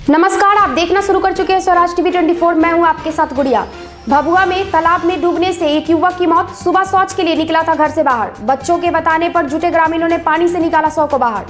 नमस्कार, आप देखना शुरू कर चुके हैं स्वराज टीवी 24। मैं हूं आपके साथ गुड़िया। भभुआ में तालाब में डूबने से एक युवक की मौत। सुबह शौच के लिए निकला था घर से बाहर। बच्चों के बताने पर जुटे ग्रामीणों ने पानी से निकाला शव को बाहर।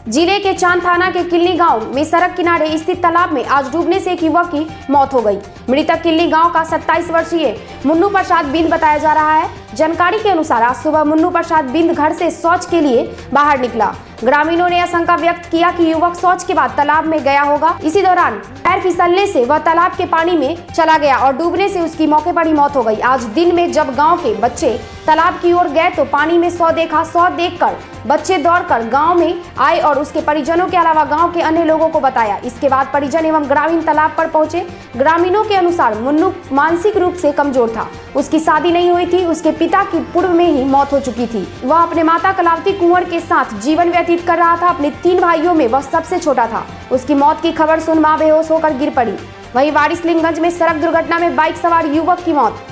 जिले के चांद थाना के किल्ली गांव में सड़क किनारे स्थित तालाब में आज डूबने से एक युवक की मौत हो गई। मृतक किल्ली गांव का 27 वर्षीय मुन्नू प्रसाद बिंद बताया जा रहा है। जानकारी के अनुसार आज सुबह मुन्नू प्रसाद बिंद घर से शौच के लिए बाहर निकला। ग्रामीणों ने आशंका व्यक्त किया कि युवक शौच के बाद तालाब में गया होगा। इसी दौरान पैर फिसलने से वह तालाब के पानी में चला गया और डूबने से उसकी मौके पर ही मौत हो गई। आज दिन में जब गांव के बच्चे तालाब की ओर गए तो पानी में शव देखा। शव देखकर बच्चे दौड़कर गांव में आए और उसके परिजनों के अलावा गांव के अन्य लोगों को बताया। इसके बाद परिजन एवं ग्रामीण तालाब पर पहुंचे। ग्रामीणों के अनुसार मुन्नू मानसिक रूप से कमजोर था। उसकी शादी नहीं हुई थी। उसके पिता की पूर्व में ही मौत हो चुकी थी। वह अपने माता कलावती कुंवर के साथ जीवन व्यतीत कर रहा था। अपने 3 भाइयों में वह सबसे छोटा था। उसकी मौत की खबर सुन मां बेहोश होकर गिर पड़ी। वहीं वारिसलिंगगंज में सड़क दुर्घटना में बाइक सवार युवक की मौत।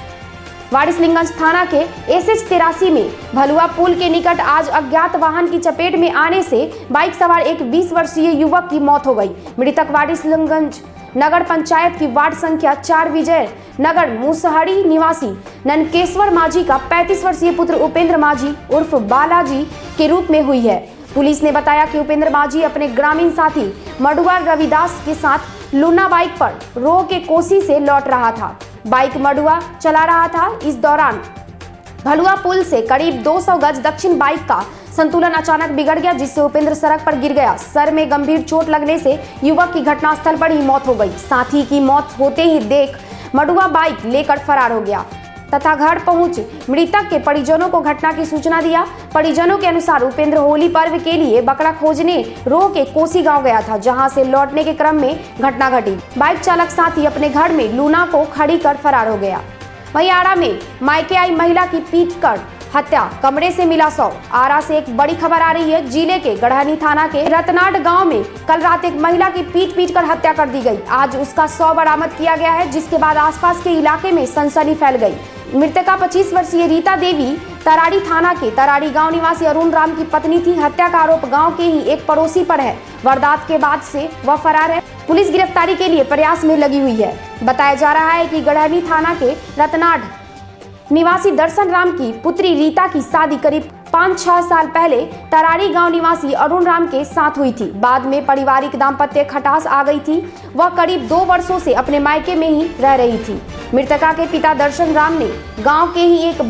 वारिसलिंगगंज थाना के SH 83 में भलुआ पुल के निकट आज अज्ञात वाहन की चपेट में आने से बाइक सवार एक 20 वर्षीय युवक की मौत हो गई। मृतक वारिसलिंगगंज नगर पंचायत की वार्ड संख्या 4 विजय नगर मुसहरी निवासी ननकेश्वर माझी का 35 वर्षीय पुत्र उपेंद्र माझी उर्फ बालाजी के रूप में हुई है। पुलिस ने बताया कि उपेंद्र माझी अपने ग्रामीण साथी मडुआ रविदास के साथ लूना बाइक पर रो के कोसी से लौट रहा था। बाइक मडुआ चला रहा था। इस दौरान भलुआ पुल से करीब 200 गज दक्षिण बाइक का संतुलन अचानक बिगड़ गया, जिससे उपेंद्र सड़क पर गिर गया। सर में गंभीर चोट लगने से युवक की घटनास्थल पर ही मौत हो गई। साथी की मौत होते ही देख मडुआ बाइक लेकर फरार हो गया तथा घर पहुंच मृतक के परिजनों को घटना की सूचना दिया। परिजनों के अनुसार उपेंद्र होली पर्व के लिए बकरा खोजने रो के कोसी गांव गया था, जहां से लौटने के क्रम में घटना घटी। बाइक चालक साथी अपने घर में लूना को खड़ी कर फरार हो गया। वहीं आरा में मायके आई महिला की पीट कर हत्या, कमरे से मिला शव। आरा से एक बड़ी खबर आ रही है। जिले के गढ़हनी थाना के रतनाड गांव में कल रात एक महिला की पीट कर हत्या कर दी गई। आज उसका शव बरामद किया गया है, जिसके बाद आसपास के इलाके में सनसनी फैल गई। मृतका 25 वर्षीय रीता देवी तराड़ी थाना के तराड़ी गांव निवासी अरुण राम की पत्नी थी। हत्या का आरोप गांव के ही एक पड़ोसी पर है। वारदात के बाद से वह फरार है। पुलिस गिरफ्तारी के लिए प्रयास में लगी हुई है। बताया जा रहा है कि गढ़हनी थाना के रतनाड निवासी दर्शन राम की पुत्री रीता की शादी करीब 5-6 साल पहले तराड़ी गांव निवासी अरुण राम के साथ हुई थी। बाद में पारिवारिक दाम्पत्य खटास आ गई थी। वह करीब 2 वर्षों से अपने मायके में ही रह रही थी। मृतका के पिता दर्शन राम ने गांव के ही एक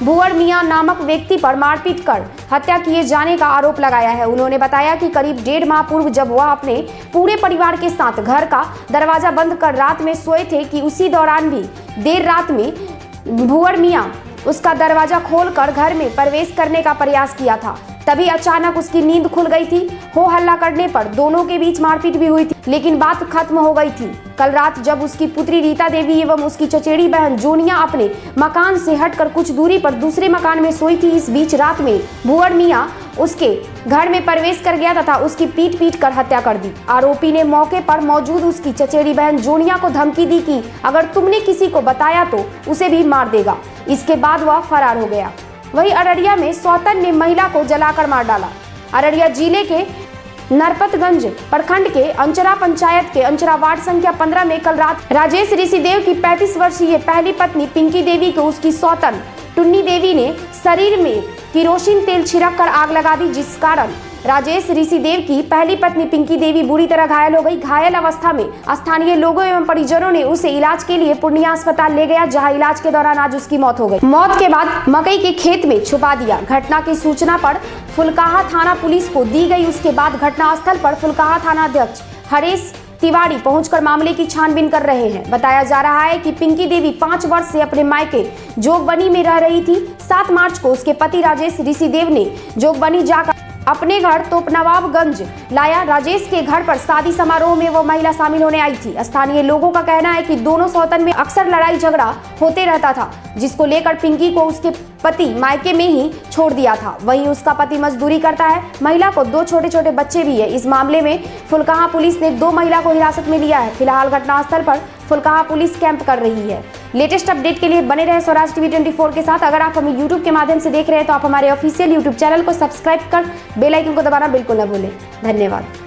भुवर मियां नामक व्यक्ति पर मारपीट कर हत्या किए जाने का आरोप लगाया है। उन्होंने बताया कि करीब 1.5 माह पूर्व जब वह अपने पूरे परिवार के साथ घर का दरवाजा बंद कर रात में सोए थे कि उसी दौरान भी देर रात में भुवर मियां उसका दरवाजा खोलकर घर में प्रवेश करने का प्रयास किया था। तभी अचानक उसकी नींद खुल गई थी। हो हल्ला करने पर दोनों के बीच मारपीट भी हुई थी, लेकिन बात खत्म हो गई थी। कल रात जब उसकी पुत्री रीता देवी एवं उसकी चचेरी बहन जोनिया अपने मकान से हटकर कुछ दूरी पर दूसरे मकान में सोई थी, इस बीच रात में भुवर मियां उसके घर में प्रवेश कर गया तथा उसकी पीट कर हत्या कर दी। आरोपी ने मौके पर मौजूद उसकी चचेरी बहन जोनिया को धमकी दी कि अगर तुमने किसी को बताया तो उसे भी मार देगा। इसके बाद वह फरार हो गया। वहीं अररिया में सौतन ने महिला को जलाकर मार डाला। अररिया जिले के नरपतगंज प्रखंड के अंचरा पंचायत के अंचरा वार्ड संख्या 15 में कल रात राजेश ऋषिदेव की 35 वर्षीय पहली पत्नी पिंकी देवी को उसकी सौतन टुन्नी देवी ने शरीर में किरोसिन तेल छिड़क कर आग लगा दी, जिस कारण राजेश ऋषिदेव की पहली पत्नी पिंकी देवी बुरी तरह घायल हो गई। घायल अवस्था में स्थानीय लोगों एवं परिजनों ने उसे इलाज के लिए पूर्णिया अस्पताल ले गया, जहां इलाज के दौरान आज उसकी मौत हो गई। मौत के बाद मकई के खेत में छुपा दिया। घटना की सूचना पर फुलकाहा थाना पुलिस को दी गई। उसके बाद घटनास्थल पर फुलकाहा थाना अध्यक्ष हरीश तिवारी पहुंचकर मामले की छानबीन कर रहे हैं। बताया जा रहा है कि पिंकी देवी 5 वर्ष से अपने मायके जोगबनी में रह रही थी। 7 मार्च को उसके पति राजेश ऋषिदेव ने जोगबनी जाकर अपने घर तोपनवाबगंज लाया। राजेश के घर पर शादी समारोह में वो महिला शामिल होने आई थी। स्थानीय लोगों का कहना है कि दोनों सौतन में अक्सर लड़ाई झगड़ा होते रहता था, जिसको लेकर पिंकी को उसके पति मायके में ही छोड़ दिया था। वहीं उसका पति मजदूरी करता है। महिला को 2 छोटे बच्चे भी है। इस मामले में फुलकाहा पुलिस ने 2 महिला को हिरासत में लिया है। फिलहाल घटनास्थल पर फुलकाहा पुलिस कैंप कर रही है। लेटेस्ट अपडेट के लिए बने रहे स्वराज टीवी 24 के साथ। अगर आप हमें यूट्यूब के माध्यम से देख रहे हैं तो आप हमारे ऑफिशियल यूट्यूब चैनल को सब्सक्राइब कर बेल आइकन को दबाना बिल्कुल न भूलें। धन्यवाद।